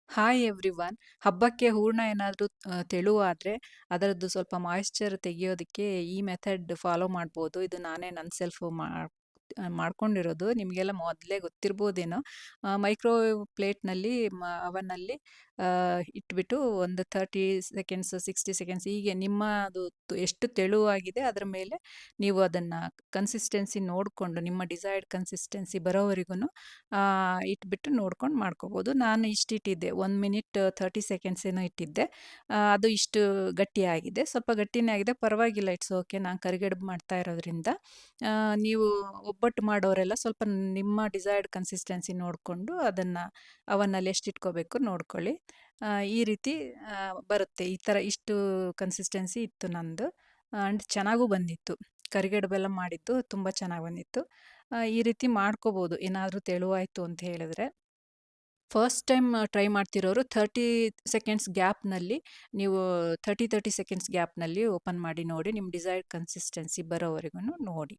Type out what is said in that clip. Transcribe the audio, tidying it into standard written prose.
Hi everyone. ಹಬ್ಬಕ್ಕೆ ಹೂರ್ಣ ಏನಾದ್ರೂ ತೆಳುವಾದ್ರೆ ಅದರದ್ದು ಸ್ವಲ್ಪ ಮಾಯಿಶ್ಚರ್ ತೆಗಿಯೋದಕ್ಕೆ ಈ ಮೆಥಡ್ ಫಾಲೋ ಮಾಡ್ಬೋದು. ಇದು ನಾನೇ ನನ್ನ ಸೆಲ್ಫ್ ಮಾಡ್ಕೊಂಡಿರೋದು. ನಿಮಗೆಲ್ಲ ಮೊದಲೇ ಗೊತ್ತಿರ್ಬೋದೇನೋ. ಮೈಕ್ರೋವೇವ್ ಪ್ಲೇಟ್‌ನಲ್ಲಿ ಅವನ್ನಲ್ಲಿ ಇಟ್ಬಿಟ್ಟು ಒಂದು 30 ಸೆಕೆಂಡ್ಸ್, 60 ಸೆಕೆಂಡ್ಸ್ ಹೀಗೆ ನಿಮ್ಮದು ಎಷ್ಟು ತೆಳುವಾಗಿದೆ ಅದರ ಮೇಲೆ ನೀವು ಅದನ್ನ ಕನ್ಸಿಸ್ಟೆನ್ಸಿ ನೋಡ್ಕೊಂಡು ನಿಮ್ಮ ಡಿಸೈರ್ಡ್ ಕನ್ಸಿಸ್ಟೆನ್ಸಿ ಬರೋವರೆಗೂನು ಇಟ್ಬಿಟ್ಟು ನೋಡ್ಕೊಂಡು ಮಾಡ್ಕೋಬೋದು. ನಾನು ಇಷ್ಟಿಟ್ಟಿದ್ದೆ 1 ಮಿನಿಟ್ 30 ಸೆಕೆಂಡ್ಸ್ ಏನೋ ಇಟ್ಟಿದ್ದೆ. ಅದು ಇಷ್ಟು ಗಟ್ಟಿಯಾಗಿದೆ. ಸ್ವಲ್ಪ ಗಟ್ಟಿನೇ ಆಗಿದೆ. ಪರವಾಗಿಲ್ಲ, ಇಟ್ಸ್ ಓಕೆ. ನಾನು ಕರಿಗಡುಬು ಮಾಡ್ತಾ ಇರೋದ್ರಿಂದ. ನೀವು ಒಬ್ಬಟ್ಟು ಮಾಡೋರೆಲ್ಲ ಸ್ವಲ್ಪ ನಿಮ್ಮ ಡಿಸೈರ್ಡ್ ಕನ್ಸಿಸ್ಟೆನ್ಸಿ ನೋಡಿಕೊಂಡು ಅದನ್ನು ಅವನ್ನಲ್ಲಿ ಎಷ್ಟು ಇಟ್ಕೋಬೇಕು ನೋಡ್ಕೊಳ್ಳಿ. ಈ ರೀತಿ ಬರುತ್ತೆ. ಈ ಥರ ಇಷ್ಟು ಕನ್ಸಿಸ್ಟೆನ್ಸಿ ಇತ್ತು ನಂದು. ಆ್ಯಂಡ್ ಚೆನ್ನಾಗೂ ಬಂದಿತ್ತು. ಕರಿಗಡುಬೆಲ್ಲ ಮಾಡಿದ್ದು ತುಂಬ ಚೆನ್ನಾಗಿ ಬಂದಿತ್ತು. ಈ ರೀತಿ ಮಾಡ್ಕೋಬೋದು ಏನಾದರೂ ತೆಳುವಾಯಿತು ಅಂತ ಹೇಳಿದ್ರೆ. ಫಸ್ಟ್ ಟೈಮ್ ಟ್ರೈ ಮಾಡ್ತಿರೋರು 30 ಸೆಕೆಂಡ್ಸ್ ಗ್ಯಾಪ್‌ನಲ್ಲಿ ನೀವು 30 ಸೆಕೆಂಡ್ಸ್ ಗ್ಯಾಪ್‌ನಲ್ಲಿ ಓಪನ್ ಮಾಡಿ ನೋಡಿ. ನಿಮ್ಮ ಡಿಸೈರ್ಡ್ ಕನ್ಸಿಸ್ಟೆನ್ಸಿ ಬರೋವರೆಗೂನು ನೋಡಿ.